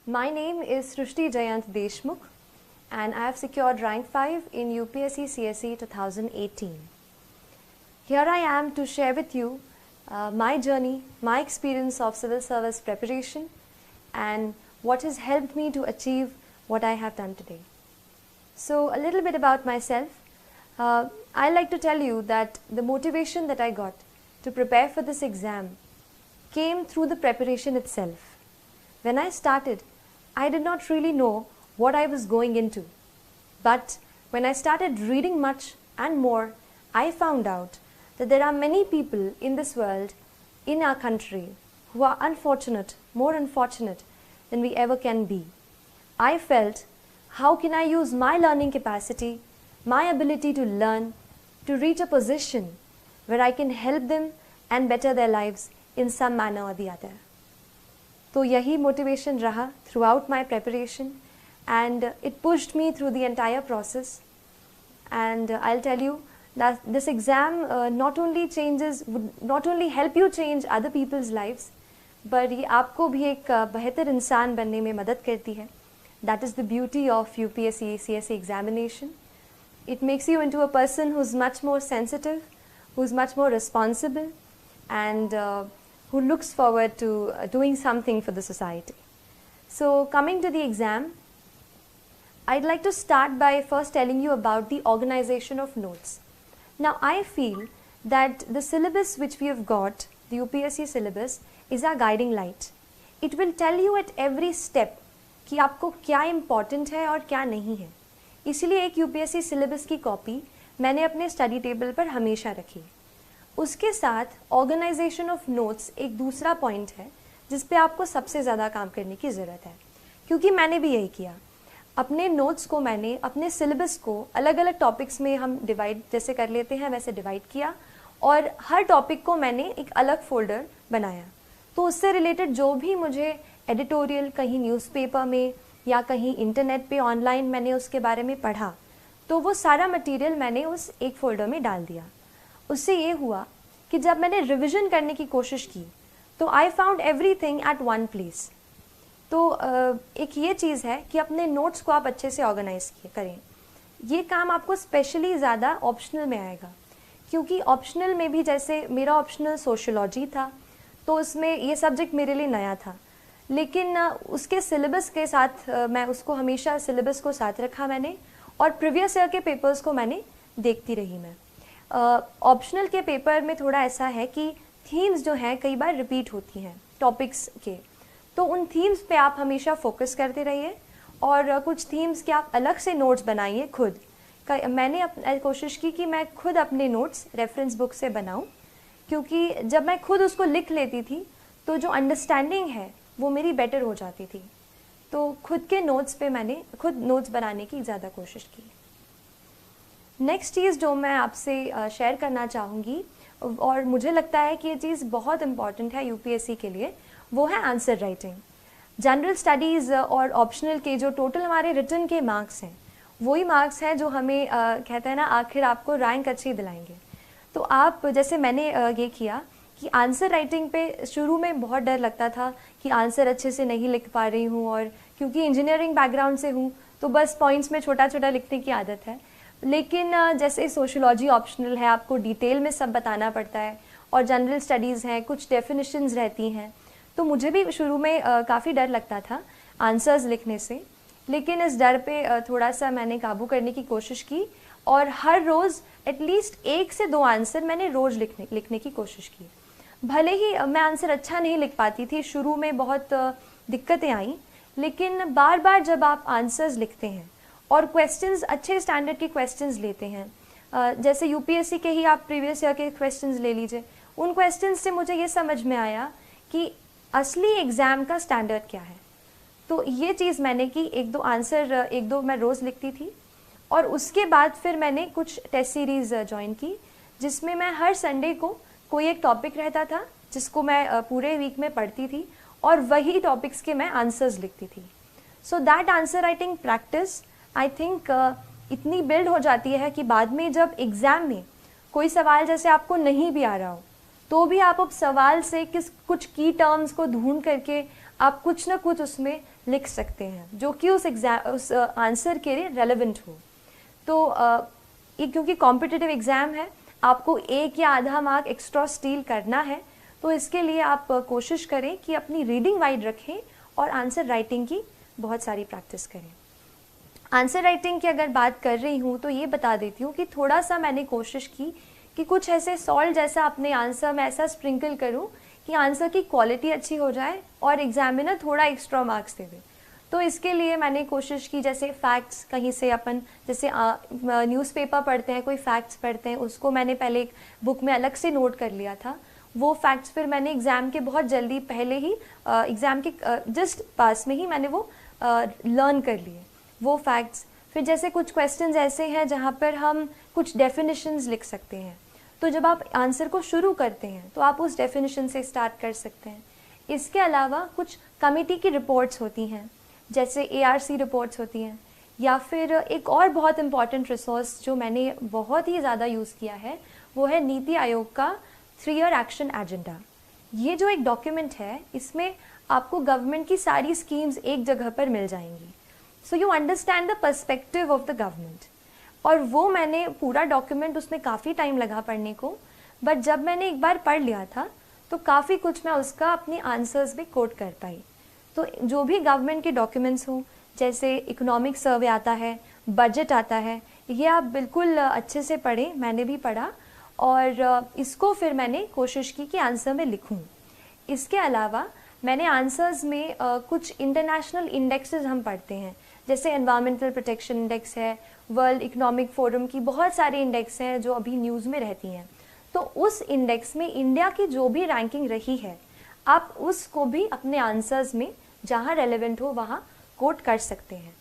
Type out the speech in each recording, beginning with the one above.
My name is Srushti Jayant Deshmukh and I have secured rank 5 in UPSC CSE 2018. Here I am to share with you my journey, my experience of civil service preparation and what has helped me to achieve what I have done today. So a little bit about myself. I like to tell you that the motivation that I got to prepare for this exam came through the preparation itself. When I started, I did not really know what I was going into. But when I started reading much and more, I found out that there are many people in this world, in our country, who are unfortunate, more unfortunate than we ever can be. I felt, how can I use my learning capacity, my ability to learn, to reach a position where I can help them and better their lives in some manner or the other. तो यही motivation रहा throughout my preparation and it pushed me through the entire process. And I'll tell you that this exam not only help you change other people's lives, but ये आपको भी एक बेहतर इंसान बनने में मदद करती है. That is the beauty of UPSC CSE examination. It makes you into a person who's much more sensitive, who's much more responsible, and who looks forward to doing something for the society. So coming to the exam, I'd like to start by first telling you about the organization of notes. Now I feel that the syllabus which we have got, the UPSC syllabus, is our guiding light. It will tell you at every step कि आपको क्या important है और क्या नहीं है. इसलिए एक UPSC syllabus की कॉपी मैंने अपने स्टडी टेबल पर हमेशा रखी. उसके साथ ऑर्गेनाइजेशन ऑफ नोट्स एक दूसरा पॉइंट है जिस पे आपको सबसे ज़्यादा काम करने की ज़रूरत है, क्योंकि मैंने भी यही किया. अपने नोट्स को मैंने अपने सिलेबस को अलग अलग टॉपिक्स में हम डिवाइड जैसे कर लेते हैं वैसे डिवाइड किया और हर टॉपिक को मैंने एक अलग फोल्डर बनाया. तो उससे रिलेटेड जो भी मुझे एडिटोरियल कहीं न्यूज़पेपर में या कहीं इंटरनेट पे ऑनलाइन मैंने उसके बारे में पढ़ा, तो वो सारा मटेरियल मैंने उस एक फोल्डर में डाल दिया. उससे ये हुआ कि जब मैंने रिवीजन करने की कोशिश की तो I found everything at one place. तो एक ये चीज़ है कि अपने नोट्स को आप अच्छे से ऑर्गेनाइज करें. ये काम आपको स्पेशली ज़्यादा ऑप्शनल में आएगा, क्योंकि ऑप्शनल में भी जैसे मेरा ऑप्शनल सोशियोलॉजी था तो उसमें ये सब्जेक्ट मेरे लिए नया था, लेकिन उसके सिलेबस के साथ मैं उसको हमेशा सिलेबस को साथ रखा मैंने और प्रीवियस ईयर के पेपर्स को मैंने देखती रही. मैं ऑप्शनल के पेपर में थोड़ा ऐसा है कि थीम्स जो हैं कई बार रिपीट होती हैं टॉपिक्स के, तो उन थीम्स पे आप हमेशा फोकस करते रहिए और कुछ थीम्स के आप अलग से नोट्स बनाइए खुद. मैंने कोशिश की कि मैं खुद अपने नोट्स रेफरेंस बुक से बनाऊं, क्योंकि जब मैं खुद उसको लिख लेती थी तो जो अंडरस्टैंडिंग है वो मेरी बेटर हो जाती थी. तो खुद के नोट्स पे मैंने खुद नोट्स बनाने की ज़्यादा कोशिश की. नेक्स्ट चीज़ जो मैं आपसे शेयर करना चाहूँगी और मुझे लगता है कि ये चीज़ बहुत इम्पॉर्टेंट है यूपीएससी के लिए, वो है आंसर राइटिंग. जनरल स्टडीज़ और ऑप्शनल के जो टोटल हमारे रिटन के मार्क्स हैं वही मार्क्स हैं जो हमें कहते हैं ना आखिर आपको रैंक अच्छी दिलाएंगे. तो आप जैसे मैंने ये किया कि आंसर राइटिंग पे शुरू में बहुत डर लगता था कि आंसर अच्छे से नहीं लिख पा रही हूँ, और क्योंकि इंजीनियरिंग बैकग्राउंड से हूँ तो बस पॉइंट्स में छोटा छोटा लिखने की आदत है. लेकिन जैसे सोशियोलॉजी ऑप्शनल है, आपको डिटेल में सब बताना पड़ता है, और जनरल स्टडीज़ हैं, कुछ डेफिनेशंस रहती हैं, तो मुझे भी शुरू में काफ़ी डर लगता था आंसर्स लिखने से. लेकिन इस डर पे थोड़ा सा मैंने काबू करने की कोशिश की और हर रोज़ एटलीस्ट 1 से 2 आंसर मैंने रोज़ लिखने की कोशिश की. भले ही मैं आंसर अच्छा नहीं लिख पाती थी, शुरू में बहुत दिक्कतें आई, लेकिन बार बार जब आप आंसर्स लिखते हैं और क्वेश्चंस अच्छे स्टैंडर्ड के क्वेश्चंस लेते हैं, जैसे यूपीएससी के ही आप प्रीवियस ईयर के क्वेश्चंस ले लीजिए, उन क्वेश्चंस से मुझे ये समझ में आया कि असली एग्ज़ाम का स्टैंडर्ड क्या है. तो ये चीज़ मैंने की, 1-2 मैं रोज़ लिखती थी. और उसके बाद फिर मैंने कुछ टेस्ट सीरीज़ ज्वाइन की जिसमें मैं हर संडे को कोई एक टॉपिक रहता था जिसको मैं पूरे वीक में पढ़ती थी और वही टॉपिक्स के मैं आंसर्स लिखती थी. So that answer writing practice I think इतनी बिल्ड हो जाती है कि बाद में जब एग्ज़ाम में कोई सवाल जैसे आपको नहीं भी आ रहा हो तो भी आप अब सवाल से कुछ की टर्म्स को ढूंढ करके आप कुछ ना कुछ उसमें लिख सकते हैं जो कि उस आंसर के लिए रेलेवेंट हो। तो ये क्योंकि कॉम्पिटिटिव एग्ज़ाम है, आपको 1 या आधा मार्क एक्स्ट्रा स्टील करना है, तो इसके लिए आप कोशिश करें कि अपनी रीडिंग वाइड रखें और आंसर राइटिंग की बहुत सारी प्रैक्टिस करें। आंसर राइटिंग की अगर बात कर रही हूँ तो ये बता देती हूँ कि थोड़ा सा मैंने कोशिश की कि कुछ ऐसे सॉल्ट जैसा अपने आंसर में ऐसा स्प्रिंकल करूँ कि आंसर की क्वालिटी अच्छी हो जाए और एग्जामिनर थोड़ा एक्स्ट्रा मार्क्स दे दे। तो इसके लिए मैंने कोशिश की, जैसे फैक्ट्स कहीं से अपन जैसे न्यूज़पेपर पढ़ते हैं, कोई फैक्ट्स पढ़ते हैं, उसको मैंने पहले एक बुक में अलग से नोट कर लिया था। वो फैक्ट्स फिर मैंने एग्ज़ाम के बहुत जल्दी पहले ही एग्ज़ाम के जस्ट पास में ही मैंने वो लर्न कर लिए वो फैक्ट्स। फिर जैसे कुछ क्वेश्चंस ऐसे हैं जहाँ पर हम कुछ डेफिनेशंस लिख सकते हैं, तो जब आप आंसर को शुरू करते हैं तो आप उस डेफिनेशन से स्टार्ट कर सकते हैं। इसके अलावा कुछ कमेटी की रिपोर्ट्स होती हैं, जैसे ARC रिपोर्ट्स होती हैं, या फिर एक और बहुत इम्पॉर्टेंट रिसोर्स जो मैंने बहुत ही ज़्यादा यूज़ किया है वो है नीति आयोग का 3 ईयर एक्शन एजेंडा। ये जो एक डॉक्यूमेंट है, इसमें आपको गवर्नमेंट की सारी स्कीम्स एक जगह पर मिल जाएंगी, so you understand the perspective of the government. और वो मैंने पूरा डॉक्यूमेंट, उसमें काफ़ी टाइम लगा पढ़ने को, बट जब मैंने एक बार पढ़ लिया था तो काफ़ी कुछ मैं उसका अपनी आंसर्स में कोट कर पाई। तो जो भी गवर्नमेंट के डॉक्यूमेंट्स हों, जैसे इकोनॉमिक सर्वे आता है, बजट आता है, ये आप बिल्कुल अच्छे से पढ़ें, मैंने भी पढ़ा और इसको फिर मैंने कोशिश की कि आंसर में लिखूं। इसके अलावा मैंने आंसर्स में कुछ इंटरनेशनल इंडेक्सेस हम पढ़ते हैं, जैसे एनवायरमेंटल प्रोटेक्शन इंडेक्स है, वर्ल्ड इकोनॉमिक फोरम की बहुत सारे इंडेक्स हैं जो अभी न्यूज़ में रहती हैं। तो उस इंडेक्स में इंडिया की जो भी रैंकिंग रही है, आप उसको भी अपने आंसर्स में जहाँ रेलेवेंट हो वहाँ कोट कर सकते हैं।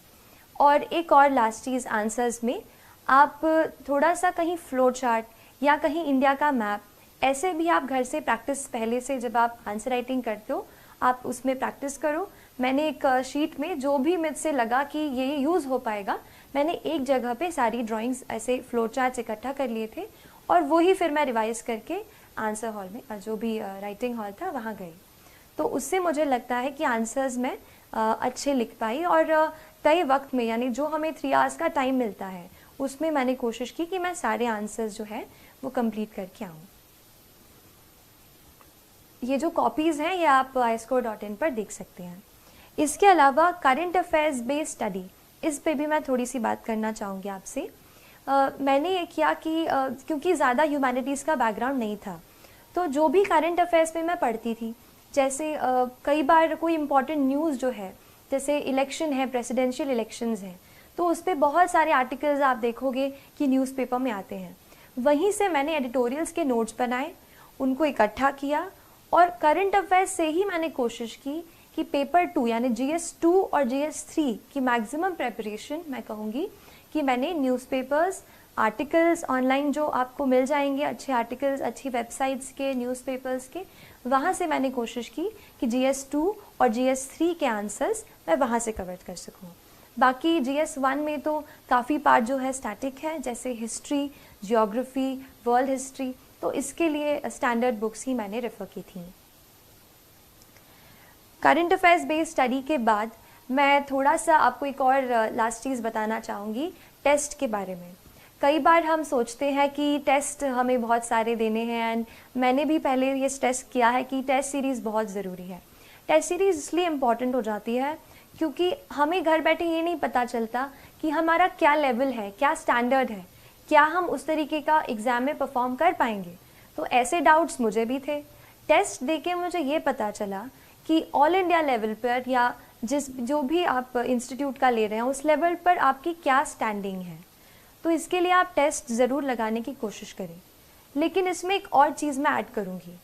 और एक और लास्ट चीज़, आंसर्स में आप थोड़ा सा कहीं फ्लो चार्ट या कहीं इंडिया का मैप, ऐसे भी आप घर से प्रैक्टिस, पहले से जब आप आंसर राइटिंग करते हो आप उसमें प्रैक्टिस करो। मैंने एक शीट में जो भी मुझसे लगा कि ये यूज़ हो पाएगा, मैंने एक जगह पे सारी ड्राइंग्स ऐसे फ्लो चार्ट्स इकट्ठा कर लिए थे और वही फिर मैं रिवाइज करके आंसर हॉल में, जो भी राइटिंग हॉल था, वहाँ गई। तो उससे मुझे लगता है कि आंसर्स मैं अच्छे लिख पाई और तय वक्त में, यानी जो हमें 3 आवर्स का टाइम मिलता है, उसमें मैंने कोशिश की कि मैं सारे आंसर्स जो है वो कंप्लीट करके आऊँ। ये जो कॉपीज़ हैं ये आप iscore.in पर देख सकते हैं। इसके अलावा करंट अफेयर्स बेस्ड स्टडी, इस पे भी मैं थोड़ी सी बात करना चाहूँगी आपसे। मैंने ये किया कि क्योंकि ज़्यादा ह्यूमैनिटीज़ का बैकग्राउंड नहीं था, तो जो भी करंट अफेयर्स में मैं पढ़ती थी, जैसे कई बार कोई इम्पॉर्टेंट न्यूज़ जो है, जैसे इलेक्शन है, प्रेसिडेंशियल इलेक्शंस हैं, तो उस पर बहुत सारे आर्टिकल्स आप देखोगे कि न्यूज़पेपर में आते हैं। वहीं से मैंने एडिटोरियल्स के नोट्स बनाए, उनको इकट्ठा किया और करंट अफेयर्स से ही मैंने कोशिश की कि पेपर 2 यानी GS 2 और GS 3 की मैक्सिमम प्रेपरेशन मैं कहूँगी कि मैंने न्यूज़पेपर्स, आर्टिकल्स ऑनलाइन जो आपको मिल जाएंगे, अच्छे आर्टिकल्स अच्छी वेबसाइट्स के, न्यूज़पेपर्स के, वहाँ से मैंने कोशिश की कि GS 2 और GS 3 के आंसर्स मैं वहाँ से कवर कर सकूँ। बाकी GS 1 में तो काफ़ी पार्ट जो है स्टैटिक है, जैसे हिस्ट्री, जियोग्राफी, वर्ल्ड हिस्ट्री, तो इसके लिए स्टैंडर्ड बुक्स ही मैंने रेफ़र की थी। करंट अफेयर्स बेस्ड स्टडी के बाद मैं थोड़ा सा आपको एक और लास्ट चीज़ बताना चाहूँगी टेस्ट के बारे में। कई बार हम सोचते हैं कि टेस्ट हमें बहुत सारे देने हैं, एंड मैंने भी पहले ये टेस्ट किया है कि टेस्ट सीरीज़ बहुत ज़रूरी है। टेस्ट सीरीज़ इसलिए इम्पॉर्टेंट हो जाती है क्योंकि हमें घर बैठे ये नहीं पता चलता कि हमारा क्या लेवल है, क्या स्टैंडर्ड है, क्या हम उस तरीके का एग्ज़ाम में परफॉर्म कर पाएंगे। तो ऐसे डाउट्स मुझे भी थे। टेस्ट देके मुझे ये पता चला कि ऑल इंडिया लेवल पर या जो भी आप इंस्टीट्यूट का ले रहे हैं उस लेवल पर आपकी क्या स्टैंडिंग है। तो इसके लिए आप टेस्ट ज़रूर लगाने की कोशिश करें। लेकिन इसमें एक और चीज़ मैं ऐड करूँगी।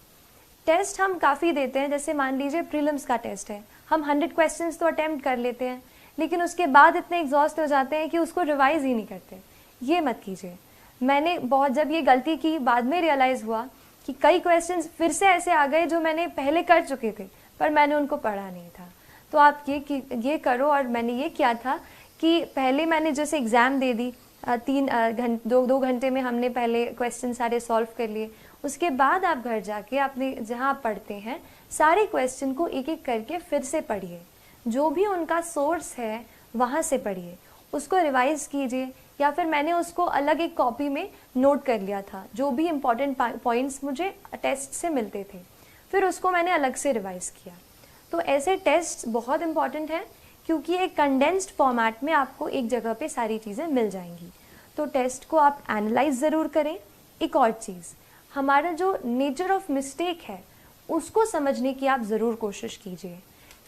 टेस्ट हम काफ़ी देते हैं, जैसे मान लीजिए प्रीलिम्स का टेस्ट है, हम 100 क्वेश्चंस तो अटेम्प्ट कर लेते हैं, लेकिन उसके बाद इतने एग्जॉस्ट हो जाते हैं कि उसको रिवाइज़ ही नहीं करते। ये मत कीजिए। मैंने बहुत जब ये गलती की, बाद में रियलाइज़ हुआ कि कई क्वेश्चंस फिर से ऐसे आ गए जो मैंने पहले कर चुके थे पर मैंने उनको पढ़ा नहीं था। तो आप ये करो। और मैंने ये किया था कि पहले मैंने जैसे एग्ज़ाम दे दी, 2 घंटे में हमने पहले क्वेश्चन सारे सॉल्व कर लिए। उसके बाद आप घर जाके अपने जहाँ आप पढ़ते हैं सारे क्वेश्चन को एक एक करके फिर से पढ़िए, जो भी उनका सोर्स है वहाँ से पढ़िए, उसको रिवाइज कीजिए, या फिर मैंने उसको अलग एक कॉपी में नोट कर लिया था, जो भी इम्पॉर्टेंट पॉइंट्स मुझे टेस्ट से मिलते थे, फिर उसको मैंने अलग से रिवाइज किया। तो ऐसे टेस्ट बहुत इंपॉर्टेंट हैं, क्योंकि एक कंडेंस्ड फॉर्मेट में आपको एक जगह पे सारी चीज़ें मिल जाएंगी। तो टेस्ट को आप एनालाइज ज़रूर करें। एक और चीज़, हमारा जो नेचर ऑफ मिस्टेक है उसको समझने की आप ज़रूर कोशिश कीजिए।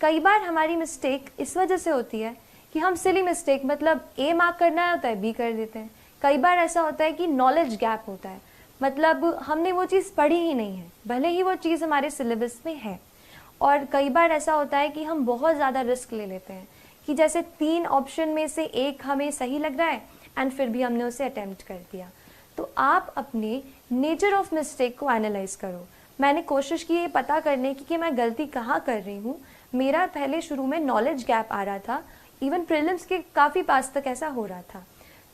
कई बार हमारी मिस्टेक इस वजह से होती है कि हम सिली मिस्टेक, मतलब ए मार्क करना होता है बी कर देते हैं। कई बार ऐसा होता है कि नॉलेज गैप होता है, मतलब हमने वो चीज़ पढ़ी ही नहीं है, भले ही वो चीज़ हमारे सिलेबस में है। और कई बार ऐसा होता है कि हम बहुत ज़्यादा रिस्क ले लेते हैं कि जैसे 3 ऑप्शन में से एक हमें सही लग रहा है एंड फिर भी हमने उसे अटेम्प्ट कर दिया। तो आप अपने नेचर ऑफ मिस्टेक को एनालाइज करो। मैंने कोशिश की ये पता करने की कि मैं गलती कहाँ कर रही हूँ। मेरा पहले शुरू में नॉलेज गैप आ रहा था, इवन प्रीलिम्स के काफ़ी पास तक ऐसा हो रहा था।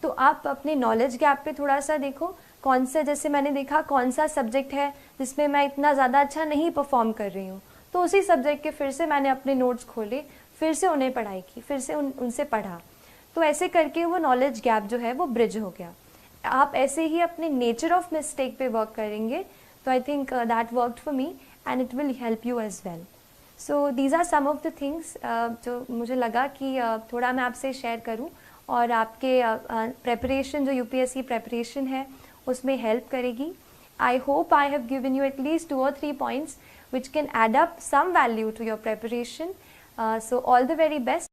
तो आप अपने नॉलेज गैप पे थोड़ा सा देखो, कौन सा, जैसे मैंने देखा कौन सा सब्जेक्ट है जिसमें मैं इतना ज़्यादा अच्छा नहीं परफॉर्म कर रही हूँ, तो उसी सब्जेक्ट के फिर से मैंने अपने नोट्स खोले, फिर से उन्हें पढ़ाई की, फिर से उनसे पढ़ा। तो ऐसे करके वो नॉलेज गैप जो है वो ब्रिज हो गया। आप ऐसे ही अपने नेचर ऑफ मिस्टेक पे वर्क करेंगे, तो I think that worked for me and it will help you as well. So these are some of the things जो मुझे लगा कि थोड़ा मैं आपसे शेयर करूं और आपके प्रेपरेशन, जो यूपीएससी प्रेपरेशन है, उसमें हेल्प करेगी। I hope I have given you at least 2 or 3 points which can add up some value to your preparation. So all the very best.